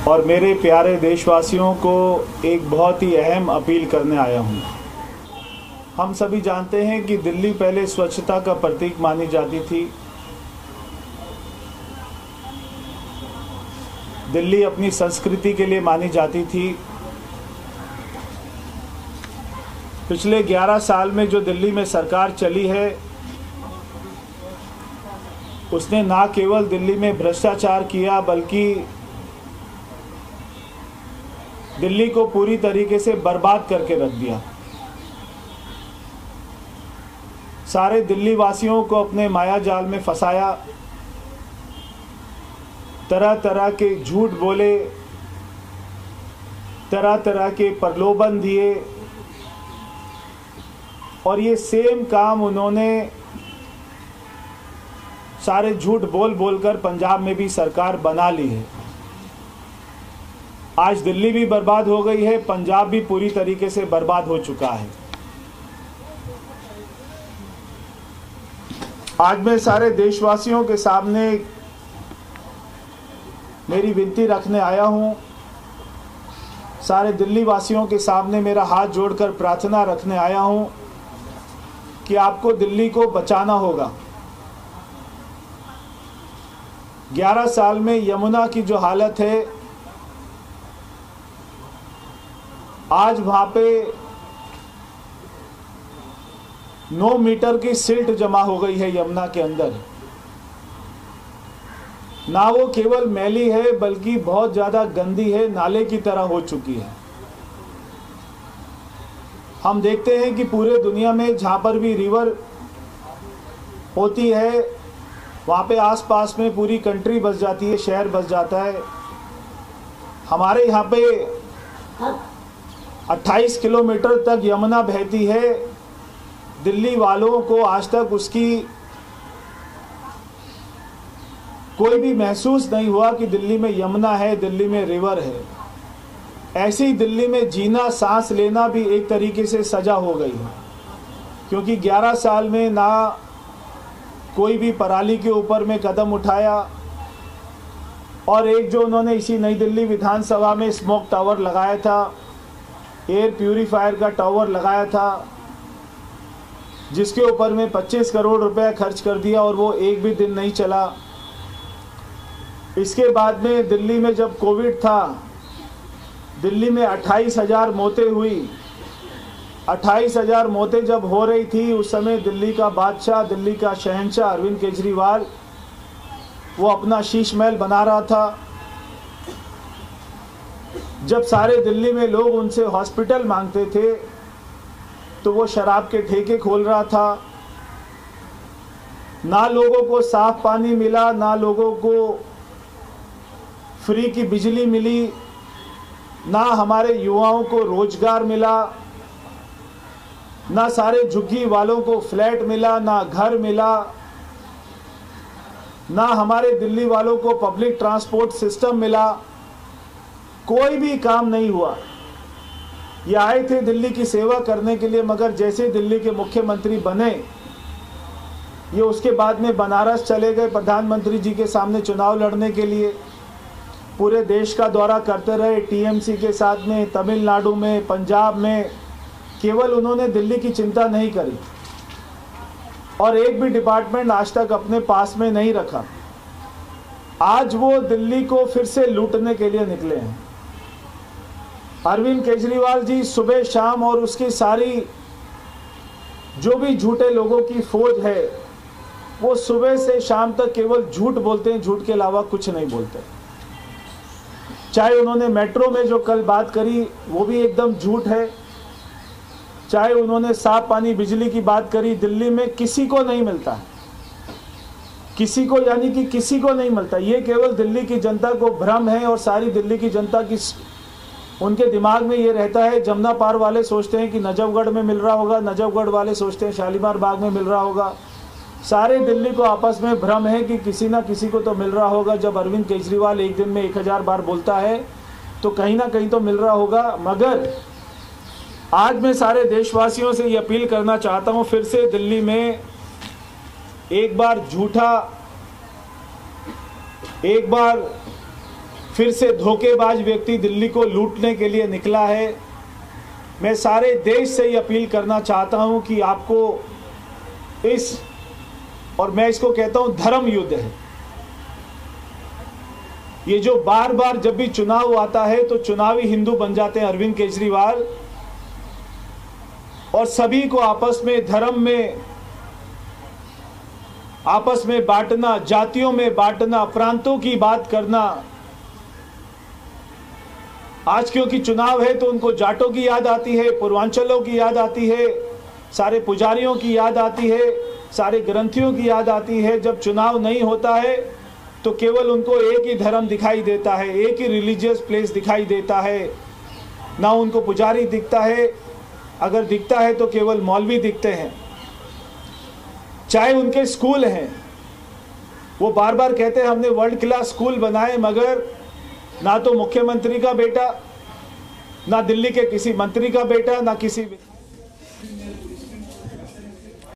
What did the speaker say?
और मेरे प्यारे देशवासियों को एक बहुत ही अहम अपील करने आया हूँ। हम सभी जानते हैं कि दिल्ली पहले स्वच्छता का प्रतीक मानी जाती थी। दिल्ली अपनी संस्कृति के लिए मानी जाती थी। पिछले 11 साल में जो दिल्ली में सरकार चली है, उसने ना केवल दिल्ली में भ्रष्टाचार किया, बल्कि दिल्ली को पूरी तरीके से बर्बाद करके रख दिया। सारे दिल्ली वासियों को अपने माया जाल में फंसाया, तरह तरह के झूठ बोले, तरह तरह के प्रलोभन दिए, और ये सेम काम उन्होंने सारे झूठ बोल बोलकर पंजाब में भी सरकार बना ली है। आज दिल्ली भी बर्बाद हो गई है, पंजाब भी पूरी तरीके से बर्बाद हो चुका है। आज मैं सारे देशवासियों के सामने मेरी विनती रखने आया हूं। सारे दिल्ली वासियों के सामने मेरा हाथ जोड़कर प्रार्थना रखने आया हूं कि आपको दिल्ली को बचाना होगा। 11 साल में यमुना की जो हालत है, आज वहां पे 9 मीटर की सिल्ट जमा हो गई है यमुना के अंदर। ना वो केवल मैली है, बल्कि बहुत ज्यादा गंदी है, नाले की तरह हो चुकी है। हम देखते हैं कि पूरे दुनिया में जहां पर भी रिवर होती है, वहां पे आसपास में पूरी कंट्री बस जाती है, शहर बस जाता है। हमारे यहाँ पे 28 किलोमीटर तक यमुना बहती है। दिल्ली वालों को आज तक उसकी कोई भी महसूस नहीं हुआ कि दिल्ली में यमुना है, दिल्ली में रिवर है। ऐसे ही दिल्ली में जीना, सांस लेना भी एक तरीके से सजा हो गई है, क्योंकि 11 साल में ना कोई भी पराली के ऊपर में कदम उठाया, और एक जो उन्होंने इसी नई दिल्ली विधानसभा में स्मोक टावर लगाया था, एयर प्यूरीफायर का टावर लगाया था, जिसके ऊपर में 25 करोड़ रुपए खर्च कर दिया, और वो एक भी दिन नहीं चला। इसके बाद में दिल्ली में जब कोविड था, दिल्ली में 28,000 मौतें हुई। 28,000 मौतें जब हो रही थी, उस समय दिल्ली का बादशाह, दिल्ली का शहंशाह अरविंद केजरीवाल, वो अपना शीश महल बना रहा था। जब सारे दिल्ली में लोग उनसे हॉस्पिटल मांगते थे, तो वो शराब के ठेके खोल रहा था। ना लोगों को साफ पानी मिला, ना लोगों को फ्री की बिजली मिली, ना हमारे युवाओं को रोजगार मिला, ना सारे झुग्गी वालों को फ्लैट मिला, ना घर मिला, ना हमारे दिल्ली वालों को पब्लिक ट्रांसपोर्ट सिस्टम मिला। कोई भी काम नहीं हुआ। ये आए थे दिल्ली की सेवा करने के लिए, मगर जैसे दिल्ली के मुख्यमंत्री बने, ये उसके बाद में बनारस चले गए प्रधानमंत्री जी के सामने चुनाव लड़ने के लिए। पूरे देश का दौरा करते रहे टीएमसी के साथ में, तमिलनाडु में, पंजाब में। केवल उन्होंने दिल्ली की चिंता नहीं करी, और एक भी डिपार्टमेंट आज तक अपने पास में नहीं रखा। आज वो दिल्ली को फिर से लूटने के लिए निकले हैं। अरविंद केजरीवाल जी सुबह शाम, और उसकी सारी जो भी झूठे लोगों की फौज है, वो सुबह से शाम तक केवल झूठ बोलते हैं, झूठ के अलावा कुछ नहीं बोलते। चाहे उन्होंने मेट्रो में जो कल बात करी, वो भी एकदम झूठ है। चाहे उन्होंने साफ पानी, बिजली की बात करी, दिल्ली में किसी को नहीं मिलता है, किसी को, यानी कि किसी को नहीं मिलता। ये केवल दिल्ली की जनता को भ्रम है, और सारी दिल्ली की जनता की उनके दिमाग में ये रहता है। जमुना पार वाले सोचते हैं कि नजफगढ़ में मिल रहा होगा, नजफगढ़ वाले सोचते हैं शालीमार बाग में मिल रहा होगा। सारे दिल्ली को आपस में भ्रम है कि किसी ना किसी को तो मिल रहा होगा। जब अरविंद केजरीवाल एक दिन में 1000 बार बोलता है, तो कहीं ना कहीं तो मिल रहा होगा। मगर आज मैं सारे देशवासियों से ये अपील करना चाहता हूँ, फिर से दिल्ली में एक बार झूठा, एक बार फिर से धोखेबाज व्यक्ति दिल्ली को लूटने के लिए निकला है। मैं सारे देश से ये अपील करना चाहता हूं कि आपको और मैं इसको कहता हूं धर्म युद्ध है। ये जो बार बार जब भी चुनाव आता है तो चुनावी हिंदू बन जाते हैं अरविंद केजरीवाल, और सभी को आपस में धर्म में आपस में बांटना, जातियों में बांटना, प्रांतों की बात करना। आज क्योंकि चुनाव है तो उनको जाटों की याद आती है, पूर्वांचलों की याद आती है, सारे पुजारियों की याद आती है, सारे ग्रंथियों की याद आती है। जब चुनाव नहीं होता है तो केवल उनको एक ही धर्म दिखाई देता है, एक ही रिलीजियस प्लेस दिखाई देता है, ना उनको पुजारी दिखता है, अगर दिखता है तो केवल मौलवी दिखते हैं। चाहे उनके स्कूल हैं, वो बार बार कहते हैं हमने वर्ल्ड क्लास स्कूल बनाए, मगर ना तो मुख्यमंत्री का बेटा, ना दिल्ली के किसी मंत्री का बेटा, ना किसी